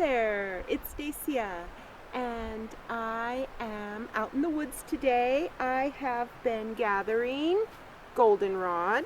there, it's Dacia, and I am out in the woods today. I have been gathering goldenrod,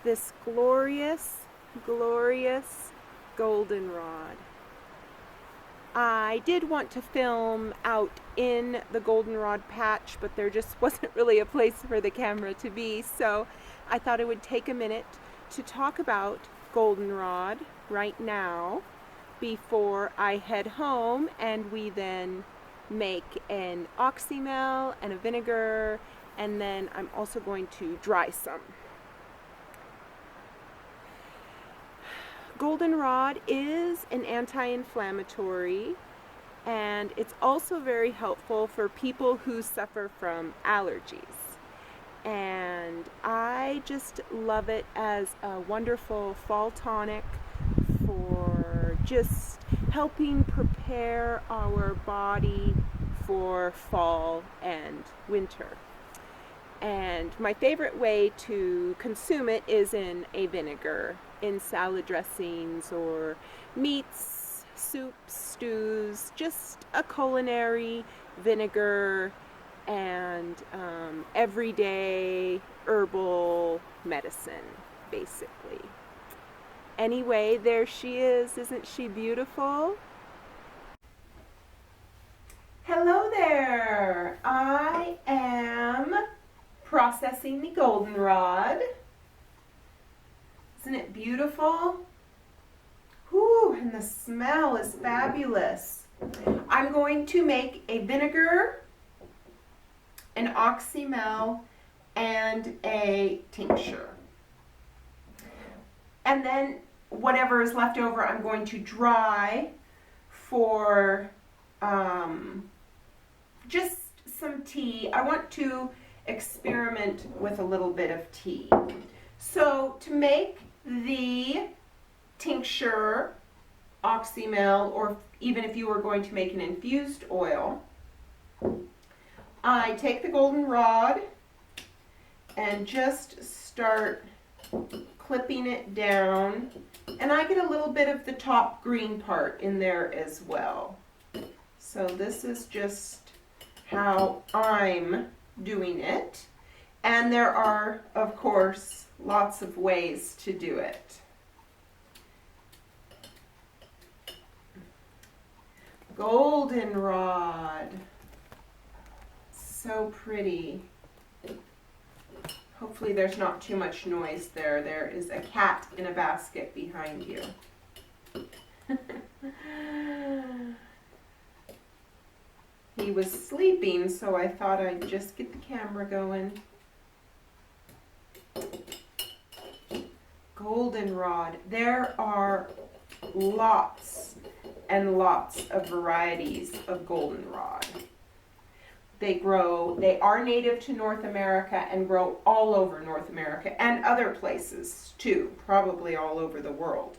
this glorious, glorious goldenrod. I did want to film out in the goldenrod patch, but there just wasn't really a place for the camera to be, so I thought it would take a minute to talk about goldenrod right now before I head home and we then make an oxymel and a vinegar, and then I'm also going to dry some. Goldenrod is an anti-inflammatory, and it's also very helpful for people who suffer from allergies. And I just love it as a wonderful fall tonic for just helping prepare our body for fall and winter. And my favorite way to consume it is in a vinegar, in salad dressings or meats, soups, stews, just a culinary vinegar and everyday herbal medicine, basically. Anyway, there she is. Isn't she beautiful? Hello there. I am processing the goldenrod. Isn't it beautiful? Whew, and the smell is fabulous. I'm going to make a vinegar, an oxymel, and a tincture. And then whatever is left over, I'm going to dry for just some tea. I want to experiment with a little bit of tea. So to make the tincture, oxymel, or even if you were going to make an infused oil, I take the goldenrod and just start clipping it down, and I get a little bit of the top green part in there as well. So this is just how I'm doing it, and there are, of course, lots of ways to do it. Goldenrod, so pretty. Hopefully there's not too much noise there. There is a cat in a basket behind you. He was sleeping, so I thought I'd just get the camera going. Goldenrod. There are lots and lots of varieties of goldenrod. They are native to North America and grow all over North America and other places too, probably all over the world.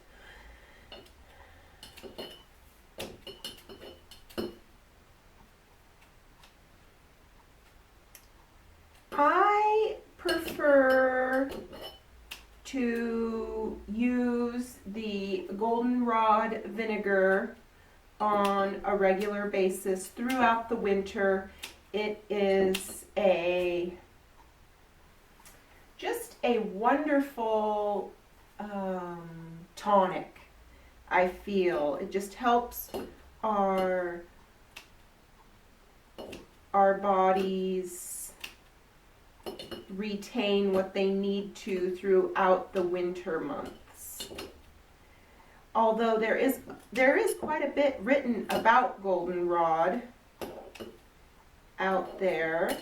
I prefer to use the goldenrod vinegar on a regular basis throughout the winter. It is just a wonderful tonic, I feel. It just helps our bodies retain what they need to throughout the winter months. Although there is quite a bit written about goldenrod out there.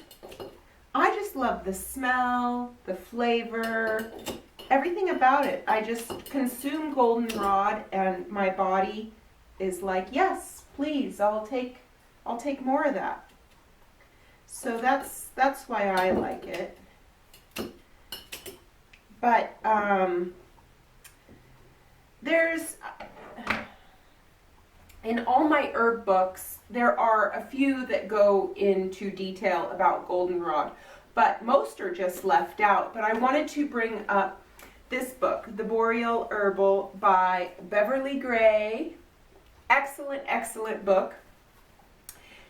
I just love the smell, the flavor, everything about it. I just consume goldenrod and my body is like, yes, please, I'll take more of that. So that's why I like it. But there's, in all my herb books, there are a few that go into detail about goldenrod, but most are just left out. But I wanted to bring up this book, The Boreal Herbal by Beverly Gray. Excellent, excellent book.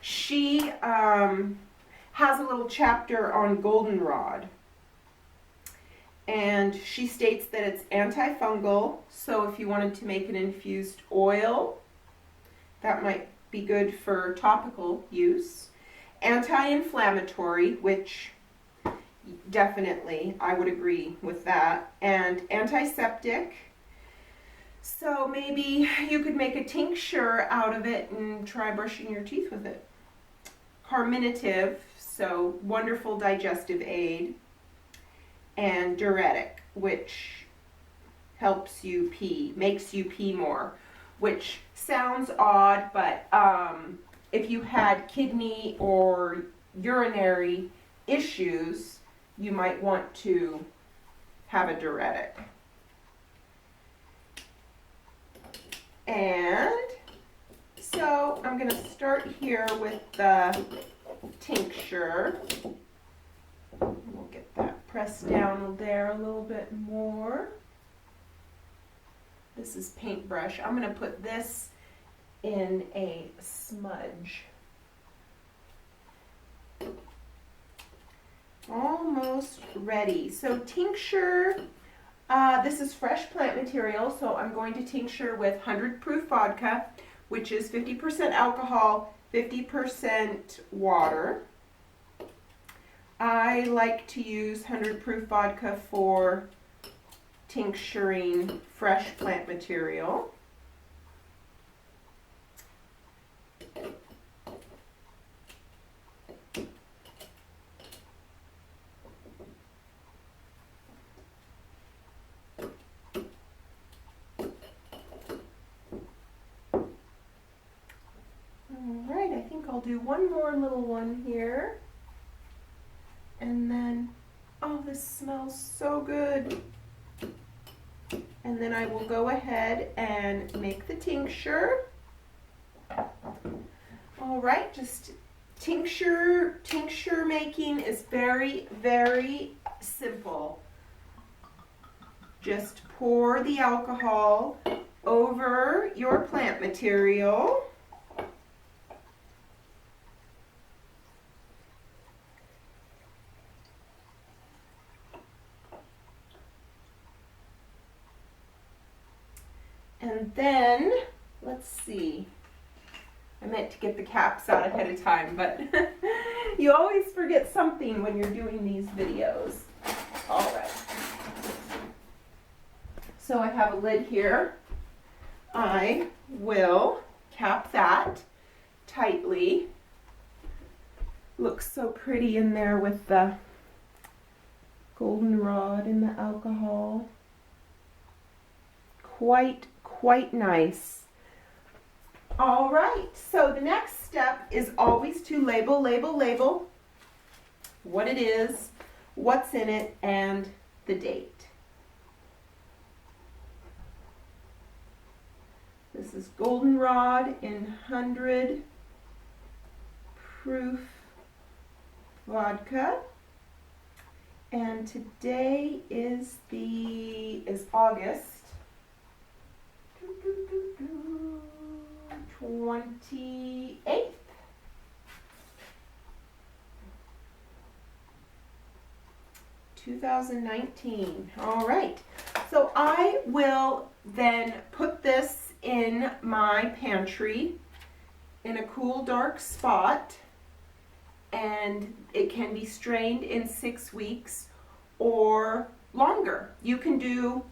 She has a little chapter on goldenrod. And she states that it's antifungal, so if you wanted to make an infused oil, that might be good for topical use. Anti-inflammatory, which definitely I would agree with that. And antiseptic, so maybe you could make a tincture out of it and try brushing your teeth with it. Carminative, so wonderful digestive aid. And diuretic, which helps you pee, makes you pee more, which sounds odd, but if you had kidney or urinary issues, you might want to have a diuretic. And so I'm going to start here with the tincture. We'll get that pressed down there a little bit more. This is paintbrush. I'm going to put this in a smudge. Almost ready. So tincture, this is fresh plant material, so I'm going to tincture with 100 proof vodka, which is 50% alcohol, 50% water. I like to use 100 proof vodka for tincturing fresh plant material. Alright, I think I'll do one more little one here. And then, oh, this smells so good. And then I will go ahead and make the tincture. All right, just tincture making is very, very simple. Just pour the alcohol over your plant material. And then, let's see, I meant to get the caps out ahead of time, but you always forget something when you're doing these videos. All right. So I have a lid here. I will cap that tightly. Looks so pretty in there with the goldenrod and the alcohol. Quite nice. All right, so the next step is always to label what it is, what's in it, and the date. This is goldenrod in 100 proof vodka. And today is August 28th. (2019). All right, so I will then put this in my pantry in a cool, dark spot, and it can be strained in 6 weeks or longer. You can do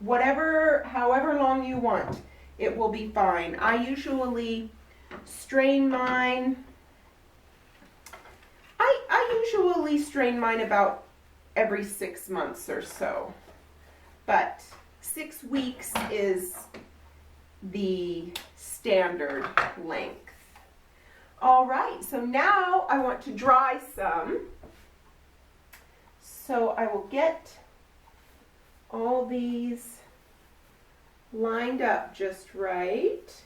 however long you want. It will be fine. I usually strain mine. I usually strain mine about every 6 months or so, but 6 weeks is the standard length. All right, so now I want to dry some. So I will get all these lined up just right,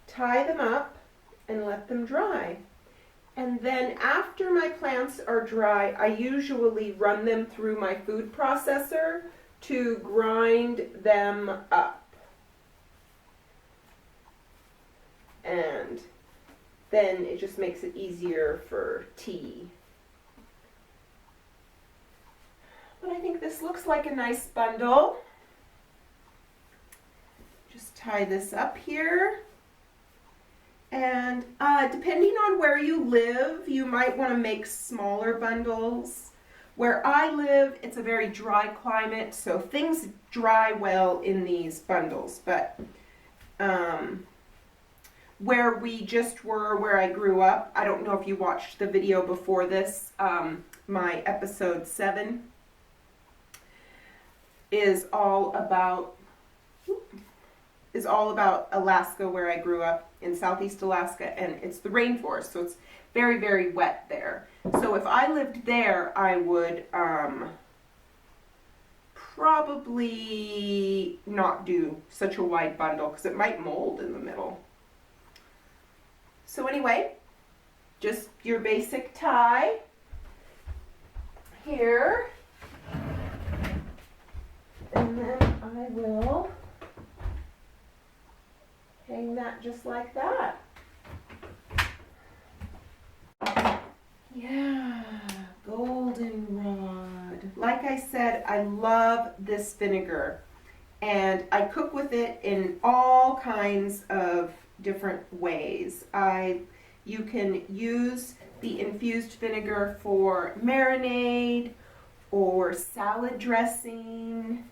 tie them up, and let them dry. And then after my plants are dry, I usually run them through my food processor to grind them up. And then it just makes it easier for tea. But I think this looks like a nice bundle. Just tie this up here. And depending on where you live, you might want to make smaller bundles. Where I live, it's a very dry climate, so things dry well in these bundles. But where we just were, where I grew up, I don't know if you watched the video before this, my episode 7 is all about Alaska, where I grew up in Southeast Alaska, and it's the rainforest, so it's very, very wet there. So if I lived there, I would probably not do such a wide bundle because it might mold in the middle. So anyway, just your basic tie here, and then I will hang that just like that. Yeah, goldenrod. Like I said, I love this vinegar, and I cook with it in all kinds of different ways. You can use the infused vinegar for marinade or salad dressing.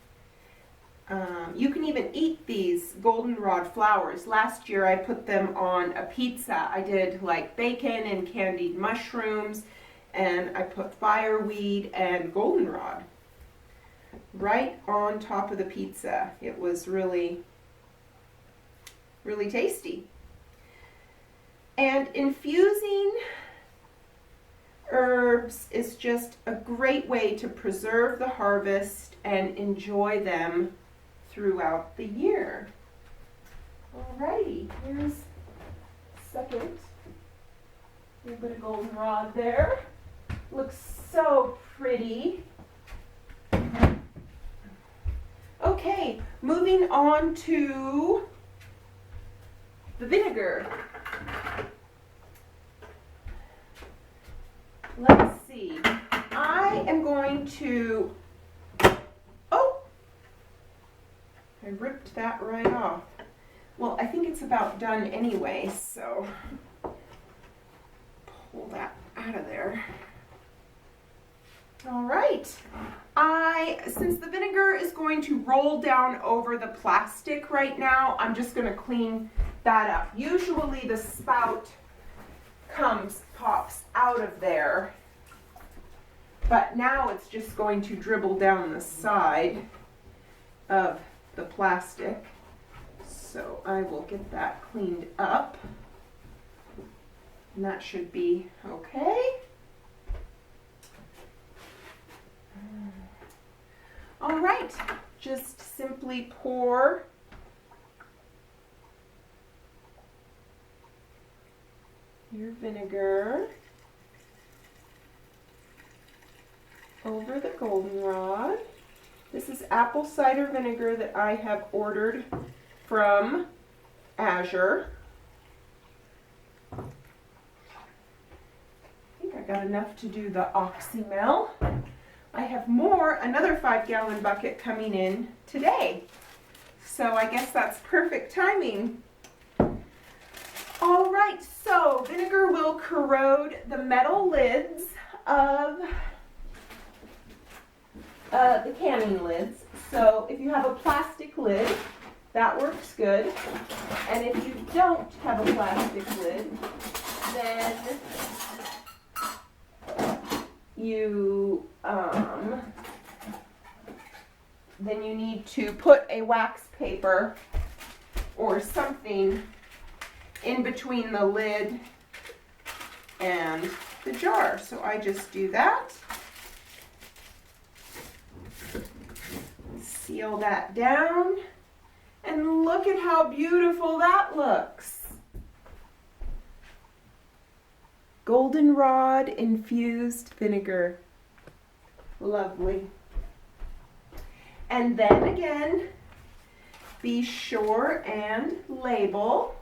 You can even eat these goldenrod flowers. Last year I put them on a pizza. I did like bacon and candied mushrooms, and I put fireweed and goldenrod right on top of the pizza. It was really, really tasty. And infusing herbs is just a great way to preserve the harvest and enjoy them throughout the year. Alrighty, here's second. A little bit of goldenrod there. Looks so pretty. Okay, moving on to the vinegar. Let's see. I am going to, I ripped that right off. Well, I think it's about done anyway, so pull that out of there. All right. Since the vinegar is going to roll down over the plastic right now, I'm just going to clean that up. Usually the spout pops out of there, but now it's just going to dribble down the side of the plastic. So I will get that cleaned up, and that should be okay. All right, just simply pour your vinegar over the goldenrod. This is apple cider vinegar that I have ordered from Azure. I think I got enough to do the oxymel. I have another 5-gallon bucket coming in today. So I guess that's perfect timing. All right, so vinegar will corrode the metal lids of the canning lids. So if you have a plastic lid, that works good. And if you don't have a plastic lid, then you need to put a wax paper or something in between the lid and the jar. So I just do that. Seal that down. And look at how beautiful that looks. Goldenrod infused vinegar. Lovely. And then again, be sure and label.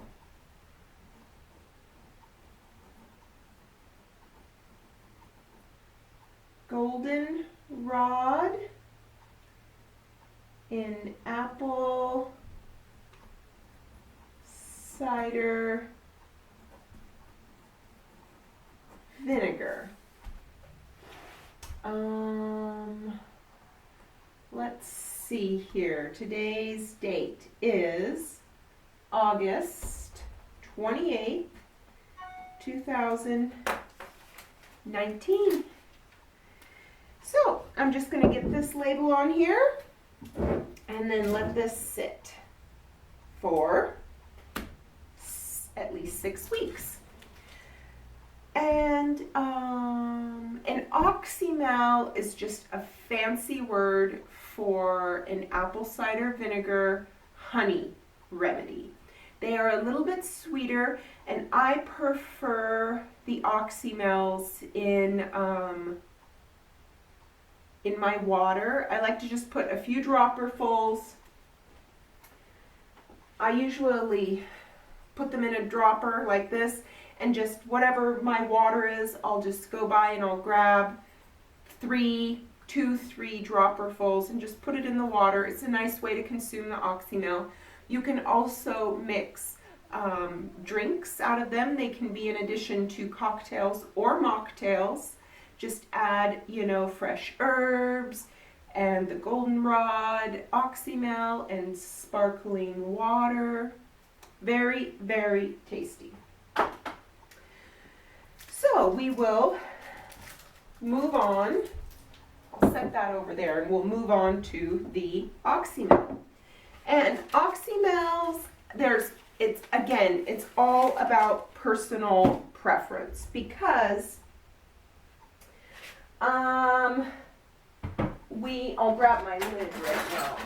Goldenrod in apple cider vinegar. Let's see here. Today's date is August 28th, 2019. So I'm just going to get this label on here and then let this sit for at least 6 weeks. And an oxymel is just a fancy word for an apple cider vinegar honey remedy. They are a little bit sweeter, and I prefer the oxymels in my water. I like to just put a few dropperfuls. I usually put them in a dropper like this, and just whatever my water is, I'll just go by and I'll grab 3 dropperfuls and just put it in the water. It's a nice way to consume the oxymel. You can also mix drinks out of them. They can be in addition to cocktails or mocktails. Just add, fresh herbs and the goldenrod, oxymel, and sparkling water. Very, very tasty. So we will move on. I'll set that over there, and we'll move on to the oxymel. And oxymels, it's all about personal preference, because I'll grab my lid right now.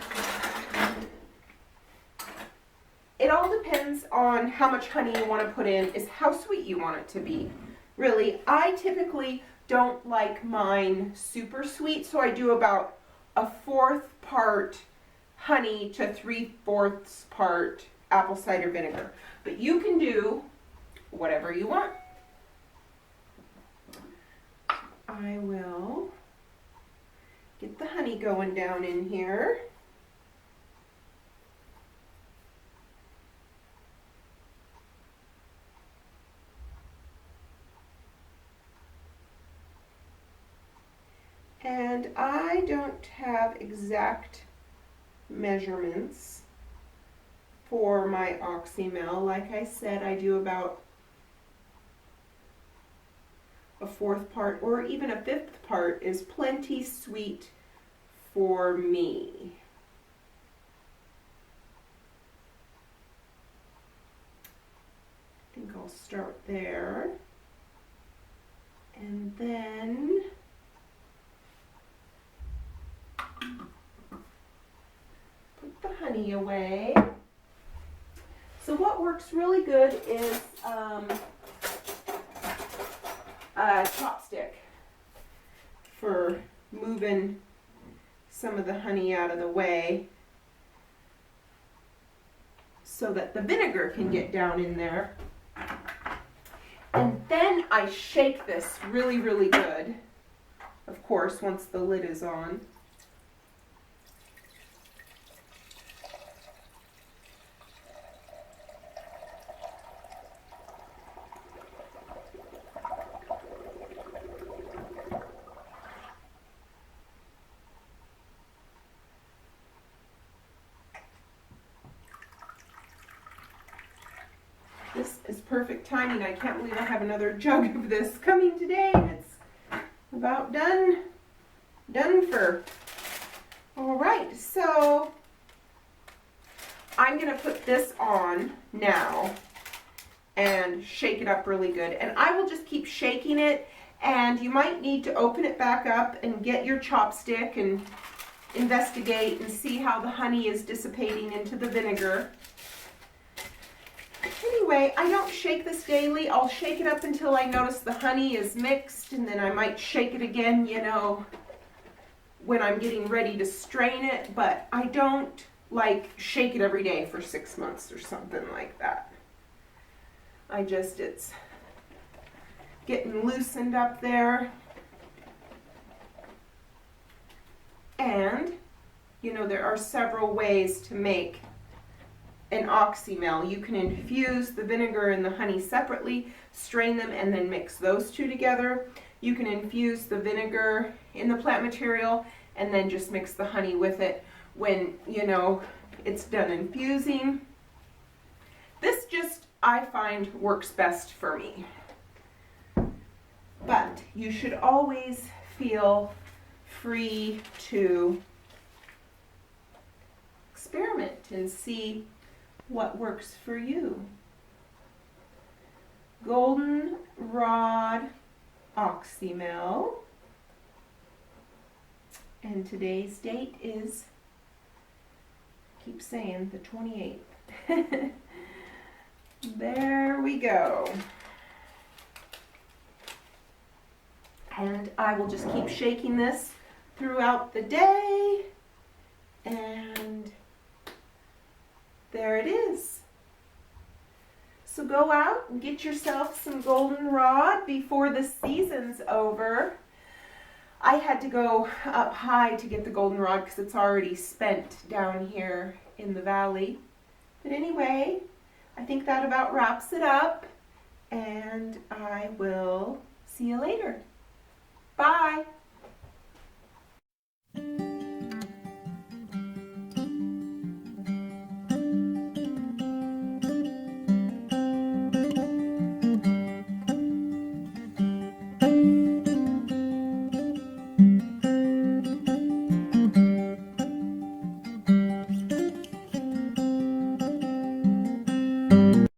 It all depends on how much honey you want to put in, is how sweet you want it to be. Really, I typically don't like mine super sweet, so I do about a 1/4 part honey to 3/4 part apple cider vinegar. But you can do whatever you want. I will get the honey going down in here. And I don't have exact measurements for my oxymel. Like I said, I do about a 1/4 part, or even a 1/5 part is plenty sweet for me. I think I'll start there. And then put the honey away. So what works really good is a chopstick for moving some of the honey out of the way so that the vinegar can get down in there. And then I shake this really, really good, of course, once the lid is on. This is perfect timing. I can't believe I have another jug of this coming today. It's about done for. All right, so I'm gonna put this on now and shake it up really good. And I will just keep shaking it, and you might need to open it back up and get your chopstick and investigate and see how the honey is dissipating into the vinegar. Anyway, I don't shake this daily. I'll shake it up until I notice the honey is mixed, and then I might shake it again, when I'm getting ready to strain it, but I don't like shake it every day for 6 months or something like that. It's getting loosened up there. And, you know, there are several ways to make an oxymel. You can infuse the vinegar and the honey separately, strain them, and then mix those two together. You can infuse the vinegar in the plant material and then just mix the honey with it when, you know, it's done infusing. This just, I find, works best for me. But you should always feel free to experiment and see what works for you. Goldenrod oxymel. And today's date is, keep saying, the 28th. There we go. And I will just keep shaking this throughout the day. And there it is. So go out and get yourself some goldenrod before the season's over. I had to go up high to get the goldenrod because it's already spent down here in the valley. But anyway, I think that about wraps it up, and I will see you later. Bye.